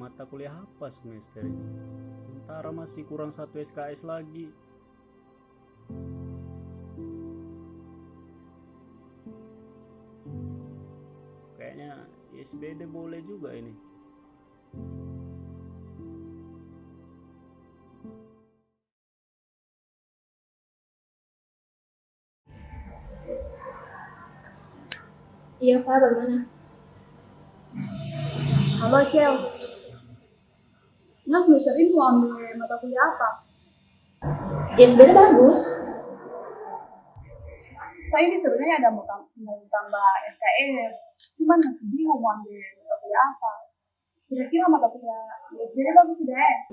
mata kuliah apa semester ini? Sementara masih kurang 1 SKS lagi. Kayaknya ISBD boleh juga ini. Iya, Fa, bagaimana? Halo, Cel. Nah, semester ini mau ambil mata kuliah apa? Ya, sebenarnya bagus. Saya ini sebenarnya ada mau tambah SKS. Cuman masih bingung mau ambil mata kuliah apa. Kira-kira mata kuliah ISBD bagus tidak?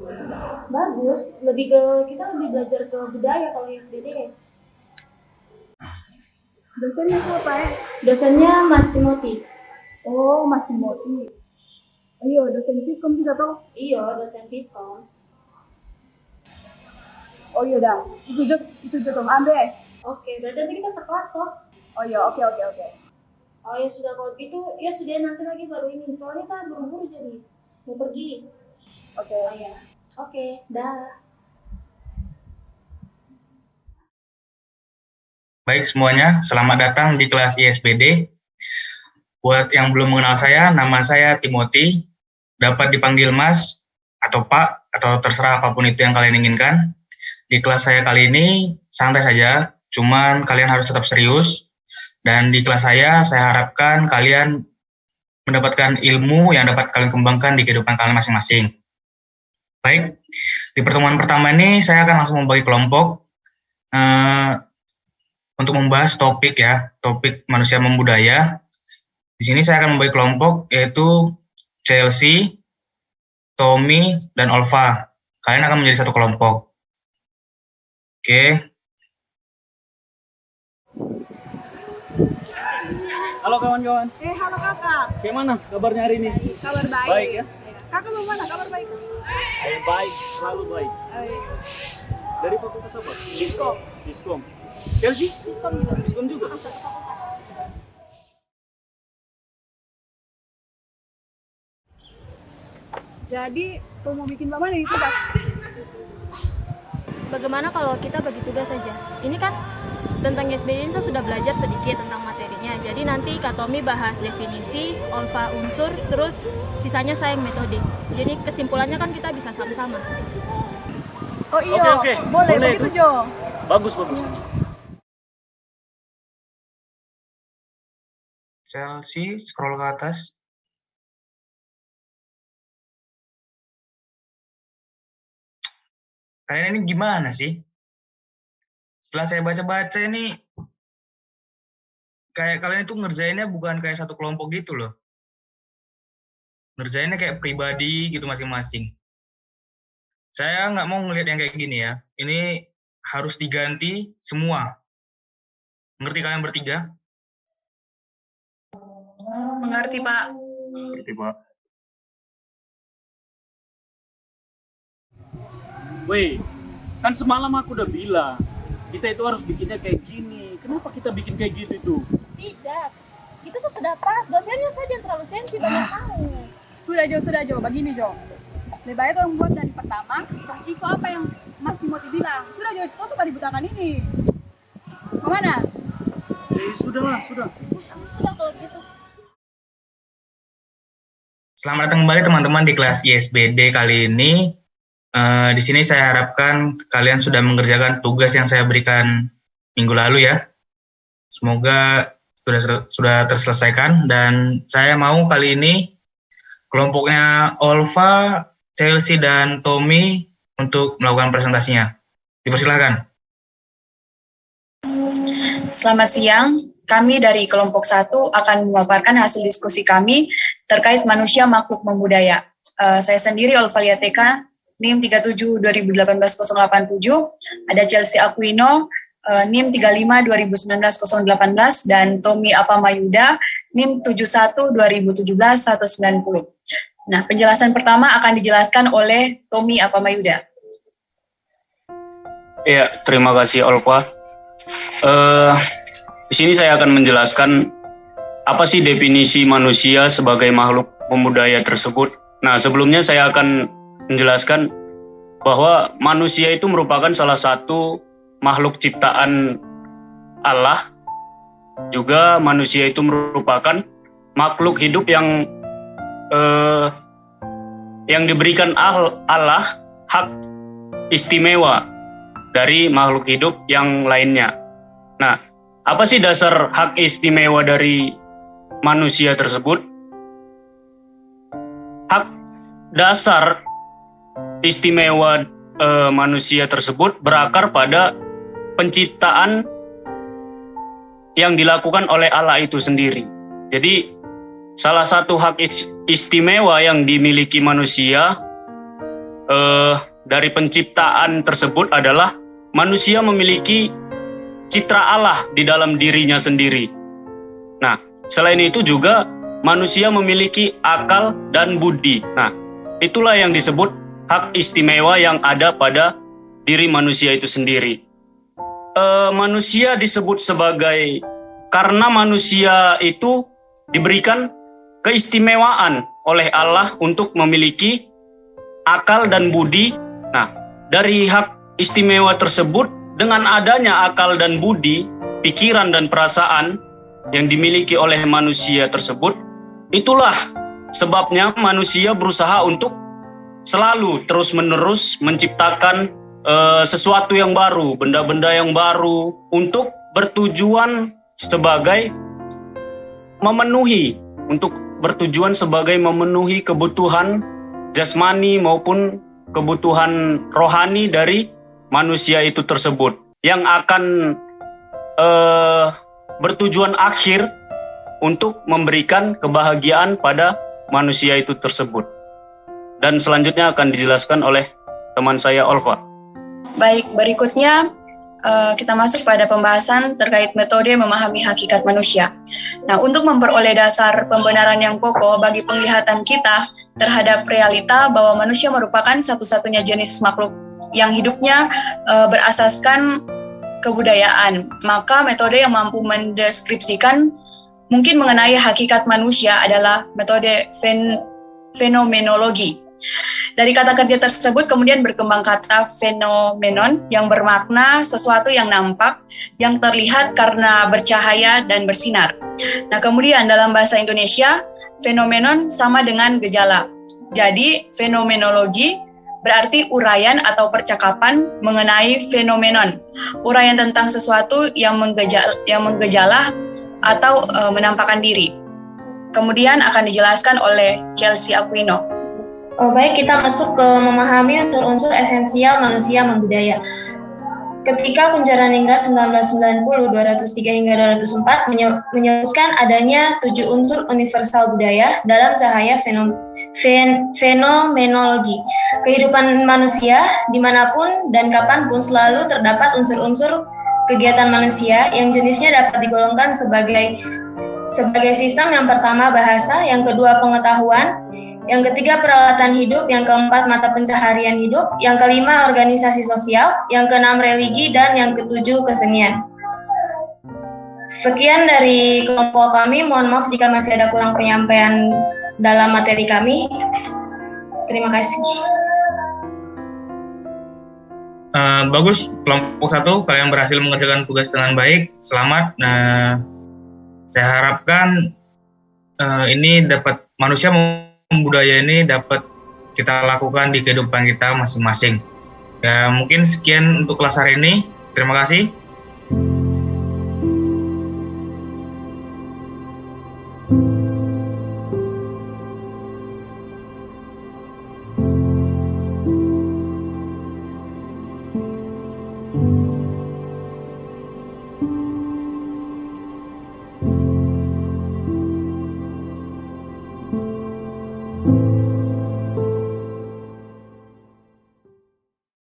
Bagus. Kita lebih belajar ke budaya kalau ISBD. Dosennya siapa ya? Dosennya Mas Timothy. Oh, Mas Timothy. Ayo, dosen Fiskom juga toh? Iya, dosen Fiskom. Oh iya dah, itu juga ambil. Oke, berarti nanti kita sekelas kok. Oh iya, oke. Oh ya sudah, kalau gitu ya sudah, nanti lagi baru ini. Soalnya saya buru-buru jadi mau pergi. Oke. Oh ya. Oke, dah. Baik semuanya, selamat datang di kelas ISBD. Buat yang belum mengenal saya, nama saya Timothy. Dapat dipanggil Mas atau Pak atau terserah apapun itu yang kalian inginkan. Di kelas saya kali ini santai saja, cuman kalian harus tetap serius. Dan di kelas saya harapkan kalian mendapatkan ilmu yang dapat kalian kembangkan di kehidupan kalian masing-masing. Baik, di pertemuan pertama ini saya akan langsung membagi kelompok untuk membahas topik manusia membudaya. Di sini saya akan membagi kelompok yaitu Chelsea, Tommy, dan Olva. Kalian akan menjadi satu kelompok. Oke. Halo kawan-kawan. Halo kakak. Bagaimana kabarnya hari ini? Kabar baik. Baik ya? Kakak mau mana? Kabar baik? Saya baik, selalu baik. Dari fakultas apa? Fiskom. Chelsea? Fiskom juga. Jadi, mau bikin apa nih tugas? Bagaimana kalau kita bagi tugas saja? Ini kan tentang ISBD ini saya sudah belajar sedikit tentang materinya. Jadi nanti Kak Tommy bahas definisi, Olva unsur, terus sisanya saya yang metode. Jadi kesimpulannya kan kita bisa sama-sama. Oh iya, Oke. boleh itu. begitu Jo. Bagus. Chelsea, scroll ke atas. Kalian ini gimana sih? Setelah saya baca-baca ini, kayak kalian itu ngerjainnya bukan kayak satu kelompok gitu loh. Ngerjainnya kayak pribadi gitu masing-masing. Saya nggak mau ngelihat yang kayak gini ya. Ini harus diganti semua. Ngerti kalian bertiga? Mengerti, Pak. Ngerti, Pak. Weh, kan semalam aku udah bilang, kita itu harus bikinnya kayak gini. Kenapa kita bikin kayak gitu itu? Tidak, itu tuh sudah pas. Dosennya saja yang terlalu sensi, banyak tahu. Sudah Jo, begini Jo. Lebih baik orang buat dari pertama, terus ikut apa yang Mas Timothy bilang. Sudah Jo, kau suka dibutakan ini. Kemana? Sudah. Sudah kalau gitu. Selamat datang kembali teman-teman di kelas ISBD kali ini. Di sini saya harapkan kalian sudah mengerjakan tugas yang saya berikan minggu lalu ya. Semoga sudah terselesaikan dan saya mau kali ini kelompoknya Olva, Chelsea, dan Tommy untuk melakukan presentasinya. Dipersilahkan. Selamat siang, kami dari kelompok 1 akan memaparkan hasil diskusi kami terkait manusia makhluk membudaya. Saya sendiri Olvalia TK, NIM 37-2018-087, ada Chelsea Aquino, NIM 35-2019-018, dan Tommy Apamayuda, NIM 71-2017-190. Nah, penjelasan pertama akan dijelaskan oleh Tommy Apamayuda. Ya, terima kasih Olva. Di sini saya akan menjelaskan apa sih definisi manusia sebagai makhluk membudaya tersebut. Nah, sebelumnya saya akan menjelaskan bahwa manusia itu merupakan salah satu makhluk ciptaan Allah. Juga manusia itu merupakan makhluk hidup yang diberikan Allah hak istimewa dari makhluk hidup yang lainnya. Nah, apa sih dasar hak istimewa dari manusia tersebut? Hak dasar istimewa manusia tersebut berakar pada penciptaan yang dilakukan oleh Allah itu sendiri. Jadi, salah satu hak istimewa yang dimiliki manusia dari penciptaan tersebut adalah manusia memiliki citra Allah di dalam dirinya sendiri. Nah, selain itu juga manusia memiliki akal dan budi. Nah, itulah yang disebut hak istimewa yang ada pada diri manusia itu sendiri. Manusia disebut sebagai karena manusia itu diberikan keistimewaan oleh Allah untuk memiliki akal dan budi. Nah, dari hak istimewa tersebut, dengan adanya akal dan budi, pikiran dan perasaan yang dimiliki oleh manusia tersebut, itulah sebabnya manusia berusaha untuk selalu terus-menerus menciptakan sesuatu yang baru, benda-benda yang baru, untuk bertujuan sebagai memenuhi kebutuhan jasmani maupun kebutuhan rohani dari manusia itu tersebut, yang akan bertujuan akhir untuk memberikan kebahagiaan pada manusia itu tersebut. Dan selanjutnya akan dijelaskan oleh teman saya, Olva. Baik, berikutnya kita masuk pada pembahasan terkait metode memahami hakikat manusia. Nah, untuk memperoleh dasar pembenaran yang kokoh bagi penglihatan kita terhadap realita bahwa manusia merupakan satu-satunya jenis makhluk yang hidupnya berasaskan kebudayaan, maka metode yang mampu mendeskripsikan mungkin mengenai hakikat manusia adalah metode fenomenologi. Dari kata kerja tersebut kemudian berkembang kata fenomenon yang bermakna sesuatu yang nampak, yang terlihat karena bercahaya dan bersinar. Nah, kemudian dalam bahasa Indonesia, fenomenon sama dengan gejala. Jadi, fenomenologi berarti uraian atau percakapan mengenai fenomenon, uraian tentang sesuatu yang menggejala atau menampakkan diri. Kemudian akan dijelaskan oleh Chelsea Aquino. Baik, kita masuk ke memahami unsur-unsur esensial manusia membudaya. Ketika Kunjaraningrat 1990, 203 hingga 204 menyebutkan adanya 7 unsur universal budaya dalam cahaya fenomenologi. Kehidupan manusia dimanapun dan kapanpun selalu terdapat unsur-unsur kegiatan manusia yang jenisnya dapat digolongkan sebagai sistem. Yang pertama bahasa, yang kedua pengetahuan, yang ketiga peralatan hidup, yang keempat mata pencaharian hidup, yang kelima organisasi sosial, yang keenam religi, dan yang ketujuh kesenian. Sekian dari kelompok kami, mohon maaf jika masih ada kurang penyampaian dalam materi kami. Terima kasih. Bagus, kelompok 1 kalian berhasil mengerjakan tugas dengan baik. Selamat. Saya harapkan ini dapat manusia budaya ini dapat kita lakukan di kehidupan kita masing-masing. Ya, mungkin sekian untuk kelas hari ini. Terima kasih.